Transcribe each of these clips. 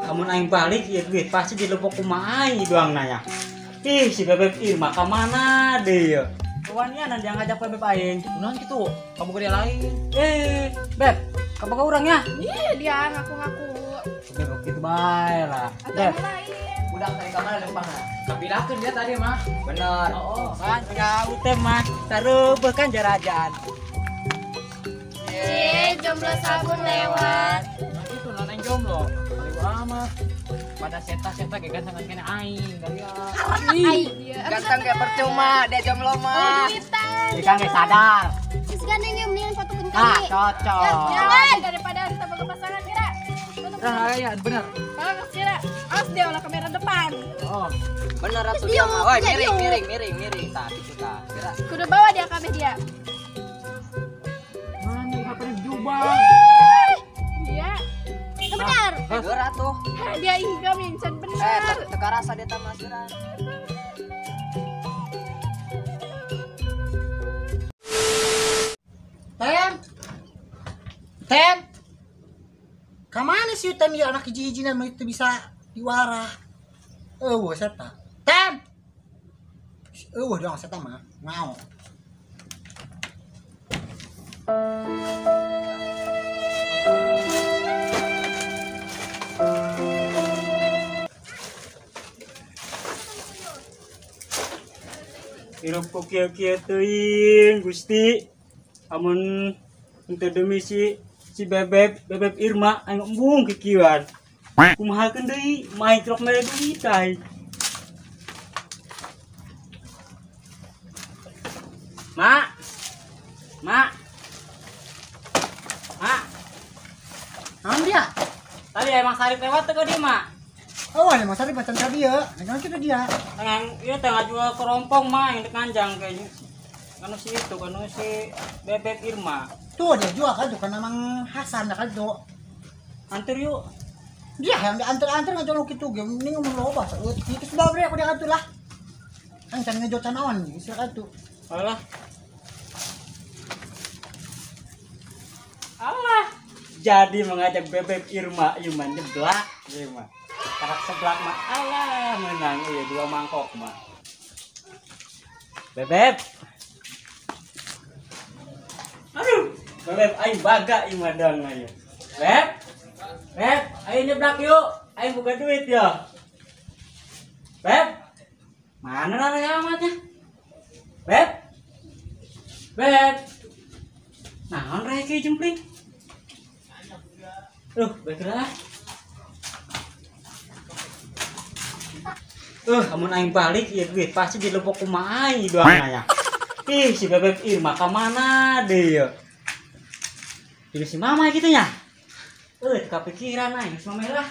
Amun aing balik ya duit pasti dilebok kumaha aing doang nanya. Ih si Bebeb Irma ka mana deh ya? Kawannya nanti yang ngajak Bebeb aing. Unahan gitu, kamu ke dia lain. Beb, kamu ke orangnya? Iya dia ngaku-ngaku. Beb gitu bae lah. Atau Beb, yang lain. Udah tadi kamar lempang. Kapilakeun dia tadi mah. bener. Oh. Kan kau teh mah sareubeuk kan jarajan. Jomblo sabun lewat. Nah itu noneng jomblo. Ayo amat. Pada seta-seta kayak gantangan kena aing kali ya. Dia. Ganteng kayak percuma, dia jomblo mah. Duitan. Jika nggak sadar. Terus gandengnya mendingan fotoin Ah, kami. cocok. Jangan daripada kita pasangan kira. Nah, iya bener. Bagus kira. Awas dia olah kamera depan. Oh. Bener atuh Dia dia mah. mau Woi, kerja, miring. Tapi kita kira Kudu bawa dia kami dia. Mana pakai jubah. Dia. Benar. geura tuh. Dia ingam yang can benar. Teka rasa dia teh masuran. Ten, kamana sih Ten ya anak hiji-hijinan mah itu bisa diwara. Seta. Ten. Dong seta mah. Ngao. Hirup ku kieu-kieu teuing Gusti. Amun henteu demi si Bebeb Irma aing embung kikieuan. Kumahakeun deui main trok mere duit ai. Mak. Naon dia? Tadi emang sarip lewat teh ka dieu, Mak. Ada masalah macan ka dieu. Dengan kita dia. Yang ieu teh ngajual kerompong mah yang kanjang kayaknya. Kanu si itu, kanu si Bebeb Irma. Tuh dia jual kan tuh kan namang Hasan kan tuh. Antar yuk. Dia yang diantar-antar ngajol kitu ge mending ngomong loba. Itu sebab bre aku dia atuh lah. Kan can ngejot tanawan silakan tuh. Alah. Allah. Jadi mengajak Bebeb Irma ieu mah nyeblak ieu mah. Karak seblak mah Allah menang ieu 2 mangkok mah. Bebeb. Aduh, Bebeb aing baga ieu mah dang ieu. Beb, ayo nyeblak yuk. Aing buka duit ya. Beb. Mana lari amatnya? Beb. Naon raya ke jempling? Baiklah. Amun aing balik ya duit pasti dilebok kumaha aing doang nanya. Ih, si Bebeb Irma ka mana deh ya? Jadi si mama gitu nya. Kepikiran aing si mama lah.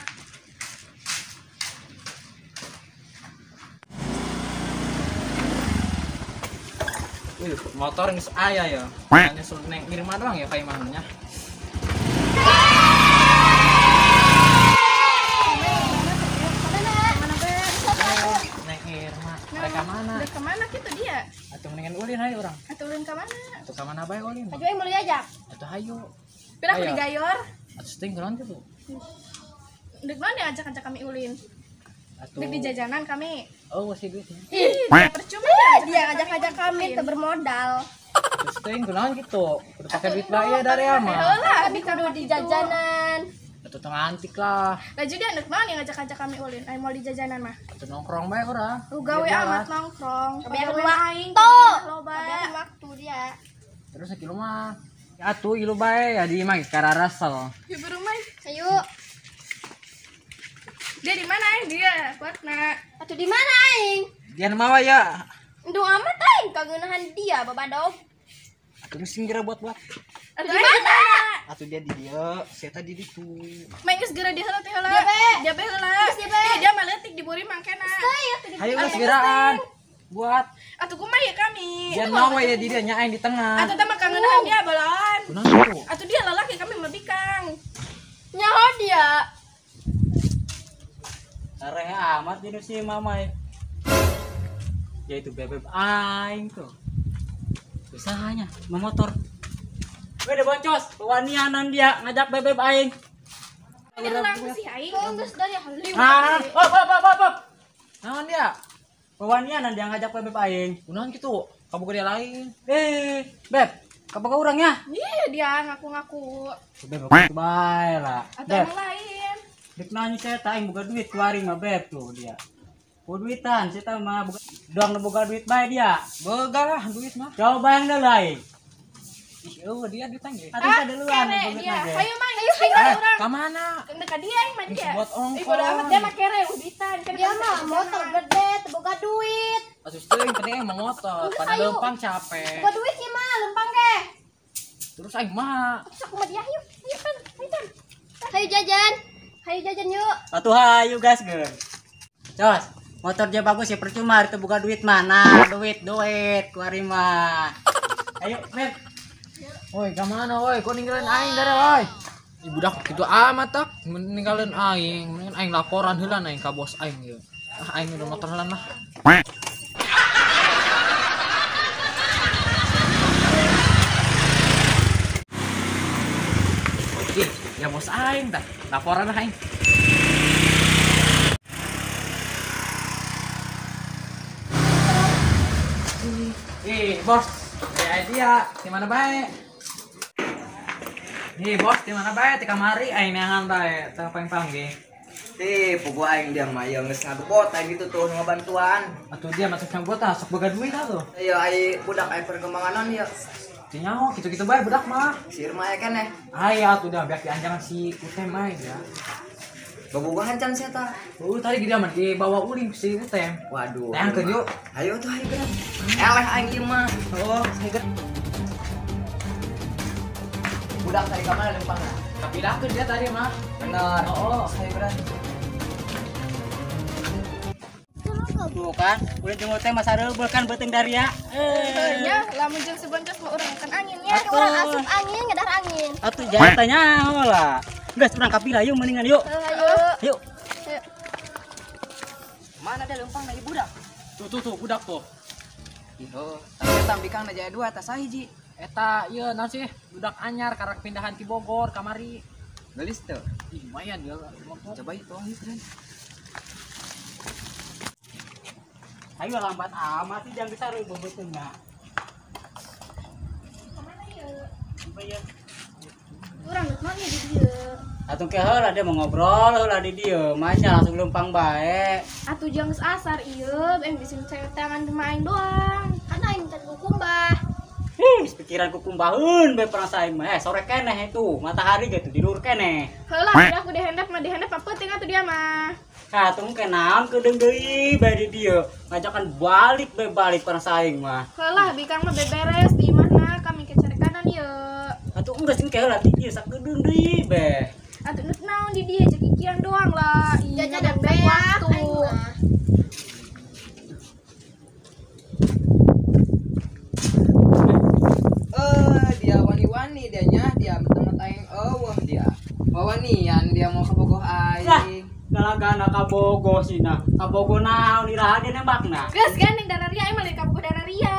Motor geus aya ya. Hanya suruh neng Irma doang ya kayak mahnya. Neng Irma, mereka mana? Udah kemana kita dia? Atuh mendingan ulin aja orang. Atau ulin kemana? Atuh ka mana bae ulin. Ajo yang mau diajak. Atuh hayu. Pira aku Ayo. digayor. Atuh sting keron gitu. Dek mana diajak-ajak kami ulin? Atuh. Dek di jajanan kami. Oh, masih duit. Ih, percuma ya dia ngajak-ngajak kami ke bermodal. Atuh sting keron gitu. Udah pakai duit bae dari ama. Lah, kami kudu di jajanan. Atuh tengah antik lah. Lah jadi anak mana yang ngajak-ngajak kami ulin? Ayo mau di jajanan mah. Atuh nongkrong bae orang. Lu gawe amat nongkrong. Kebanyakan Gawe aing. Tuh. Loba. Kebanyakan waktu dia. Terus sakilo mah. Ya atuh ilu bae ya di mah kararasal. Di rumah. Ayo. Dia di mana aing dia? Kuatna. Atuh di mana aing? Dian mawa ya. Endung amat aing kageunahan dia babadog. Atuh singgir buat. Di mana? Atuh dia di dia, saya tadi di ditu. Main geus geura di heula teh heula. Dia bae. Dia bae heula. Dia bae. Dia mah leutik di buri mangkena. Hayu geus geraan. Buat Atuh kumaha ya kami? Dian mawa ya di dia nyaing di tengah. Atuh teh mah kangeunahan dia balahan. Kunaon tuh? Atuh dia lalaki kami mah bikang. Nyaho dia. Sareh amat ini si mama ya. Yaitu Bebeb aing tuh. Usahanya memotor. Wede boncos, wanianan dia ngajak Bebeb aing. Ada lampu sih aing. Kok geus dari haliu. Nah, hop. Naon dia? Bawanian dia ngajak beb aing. Kunaon kitu? Kamu dia lain. Beb, kapan orangnya? Iya dia ngaku-ngaku. Beb, bae lah. Atau Beb, yang lain. dik nanya saya aing boga duit kuaring mah beb tuh dia. Ku duitan, saya mah boga doang boga duit bae dia. Boga lah duit mah. Coba yang deulai aing. Ih, dia ditanya. Atuh ka duluan Kere boga dia. ge. Ayo mang, ayo orang. Ka mana? Dekat dia yang mah dia. Buat ongkos. Bodo amat dia mah kere uditan. Dia mah motor gede, boga duit. Asus teh yang penting emang motor. Pada Ayo. lempang capek. Boga duit sih mah, lempang ge. Terus aing mah. Terus aku mah dia, ayo kan, ayo kan. Ayo jajan. Ayo jajan yuk. Atuh hayu gas geun. Jos, motor dia bagus ya percuma itu boga duit mana? Duit kuaring mah. Ayo, beb. Woi, ka mana woi? Kok ninggalin aing dari woi? Ih budak kitu amat tak ninggalin aing. Mendingan aing laporan heula aing ka bos aing ieu. Ah aing udah motor heula lah. Ih, ya bos aing tah. Laporan aing. Bos. Ya dia, di mana bae? Nih bos, di mana bae? Ti kamari aing neangan bae. Teu panggil. Pugu aing dia mah yang geus ngagebot aing gitu tuh ngabantuan. Atuh dia masuk yang buat sok boga duit atuh. Ayo ai budak ai perkembangan ya. Ti nyaho kitu-kitu bae budak mah. Si Irma ya kan Aya atuh dah biak dianjangan si Utem mah ya. Bobogohan can sia tah. Tadi gede amat dibawa uling si Utem. Waduh. Tayangkeun yuk. Ayo tuh ayo gerak. Eleh aing ieu mah. Oh, saya Budak tadi ka mana lempangna? kapilahkeun dia tadi mah. Bener. Oh, Saya gerak. Tuh kan, udah jenggot teh masa reubel kan beuteung dari ya. Ya, lamun jeung sebencos mah urang kan anginnya. Ada orang asup angin, ngedar angin. Atuh jangan tanya lah. Gas urang kapilah yuk mendingan yuk. Ayo. Yuk. Mana ada lempang dari budak? Tuh budak tuh. Oh, tapi tambikang aja dua tas hiji. Eta ieu naon sih? Budak anyar karek pindahan ti Bogor kamari. Gelis tuh. Ih, lumayan dia. Coba itu ayo keren. Ayo lambat amat sih jangan bisa reubel beuteung na. Urang geus mah di dieu. Atuh ke heula dia mau ngobrol heula di dieu, manya langsung lempang bae. Atuh jeung geus asar ieu, em bisin cewek tangan rumah aing doang. Kan aing teh kukumbah. Geus pikiran ku kumbaheun bae perang saing mah. Sore keneh itu, matahari gitu tidur keneh. Heula udah aku dihandap mah dihandap apa penting atuh dia mah. Katung ke naon kedeung deui bae di dieu. Ngajakan balik bae balik perang saing mah. Heula bikang mah beberes di mana kami ke cari kanan ieu. Atuh geus ke heula di dieu sakedeung deui bae. Atuh neuk naon di dia cekikian doang lah. Jajan dan beak waktu. aing mah. Dia wani-wani dianya, dia mentang-mentang aing eueuh dia. Wawanian dia mau ke Bogoh aing. Galagana kabogo sina. Kabogo naon iraha dia nembakna. Geus gandeng dararia emang dari kamu dararia.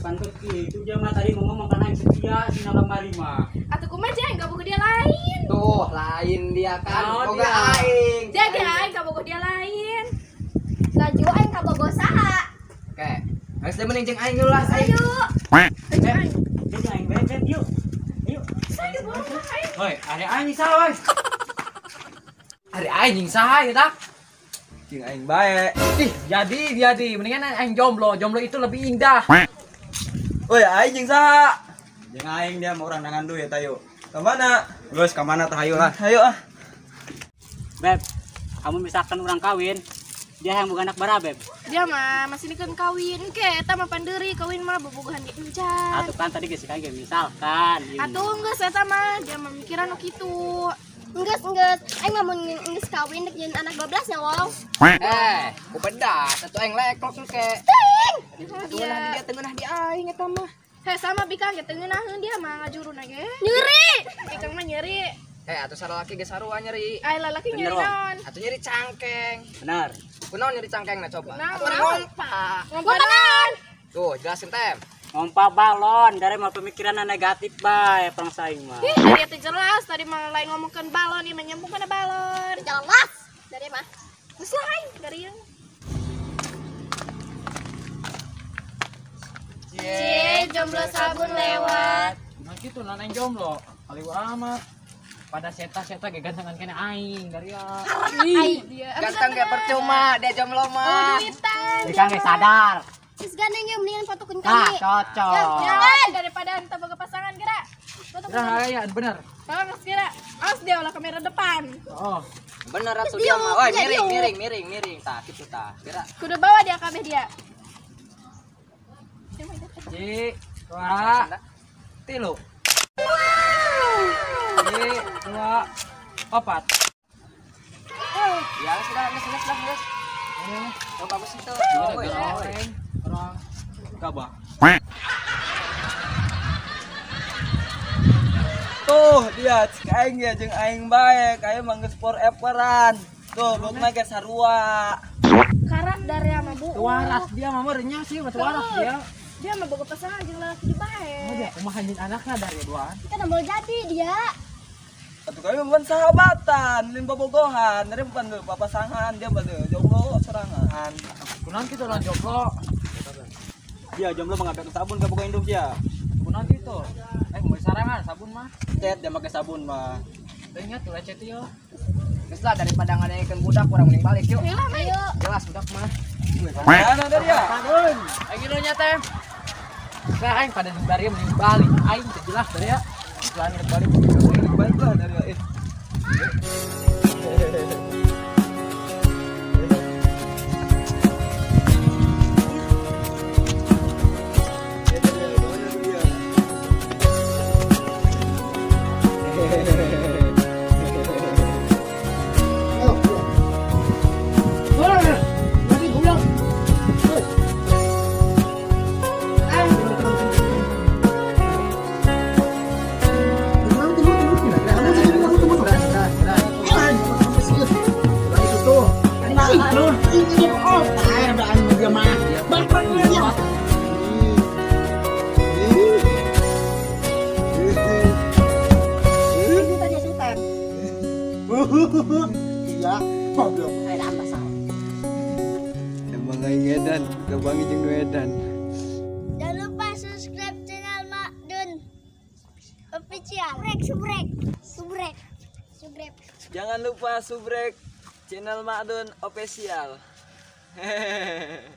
Pantut itu dia mah tadi ngomong makan aing setia sina kamari mah. Atuh kumaha jeung kamu dia lain. Tuh, lain dia kan. Oh, Boga dia. aing. Jadi aing kamu dia lain. Laju aing ka bogo saha. Oke. Geus teh mending jeung aing heula aing. Ayo. Jadi aing bebek yuk. Yuk. Saya boleh aing. Woi, ada anjing salah woi. Ada anjing saha ya tak? Jeung aing bae. Ih, jadi mendingan aing jomblo. Jomblo itu lebih indah. Woi, aing jeung saha? Jeung aing dia mau orang dengan duit ayo. Ka mana? Geus ka mana tah hayu lah. Hayu ah. Beb, kamu misalkan orang kawin, dia yang bukan anak bara beb. Dia mah masih nikeun kawin ke eta mah pandeuri kawin mah bobogohan ge encan. Atuh kan tadi geus kage misalkan. Atuh geus eta mah dia mah mikiran nu kitu. Enggeus. Aing mah mun geus kawin dek jeung anak 12 nya wong. Ku pedas atuh aing leklok ke. Atuh Dia nah dia tengah di aing eta mah. he sama bikang ge teungeunahkeun dia mah ngajurun ge. Nyeri. Bikang mah nyeri. Atuh sarelaki ge sarua nyeri. Ai lalaki Bener, nyeri Wong. naon? Atuh nyeri cangkeng. Benar. Kunaon nyeri cangkengna coba? Naon? Atuh ngompa. Ngomong naon? Tuh, jelasin tem. ngompa balon dari mah pemikiran negatif bae perang saing mah. Ih, dari itu jelas tadi malah lain ngomongkan balon, ini menyambung pada balon. Jelas. Dari mah. Terus lain dari yang Cie, jomblo sabun lewat. Nah gitu naneng jomblo. Kali amat. Pada seta-seta ge gantengan kena aing dari ya. Dia Ganteng kayak percuma, dia jomblo mah. duitan. Jika nggak sadar. Terus gandeng yang mendingan fotokin Nah, kami. cocok. Jangan daripada ente boga pasangan kira. Nah, ya bener. Kalau kira, awas dia olah kamera depan. Oh. Bener atuh Dia dia mah. mau Oi, punya miring. Tah, kitu tah. Kira. Kudu bawa dia kabeh dia. Ji, 2, 3. Ji, 2, 4. Ya sudah, geus. Oh, bagus itu. Iya, Oi. goreng. Orang Kabah. Tuh, dia cek aing ya jeung aing bae, kayak mah geus foreveran. Tuh, bukna ge sarua. Karat dari ama bu. waras dia mah merenya sih, mah waras dia. Dia mah boga pasangan jeung laki di Oh, bae. dia kumahanjin anaknya dari duaan. Kita mau jadi dia. Atuh kami bukan sahabatan, lin bobogohan, dari bukan papasangan, dia bade jomblo sorangan. Kunaon kitu orang jomblo. Dia jomblo mengambil sabun ke buka induk dia. Kunaon kitu. Mau sarangan sabun mah. Cet dia pakai sabun mah. Ingat tuh lecet ieu. Geus lah daripada ngadekeun budak urang mending balik yuk. Ayo. Jelas budak mah. Mana dari ya? Sabun. Aing kilonya teh. Nah, aing pada di bari mending balik. Aing teh jelas dari ya. Selain balik. Balik lah dari ya. Iya, goblok. Emang aing edan, gabangi jeung nu edan. Jangan lupa subscribe channel Mak Dun official. Subrek. Jangan lupa subrek channel Makdun official. Hehehe.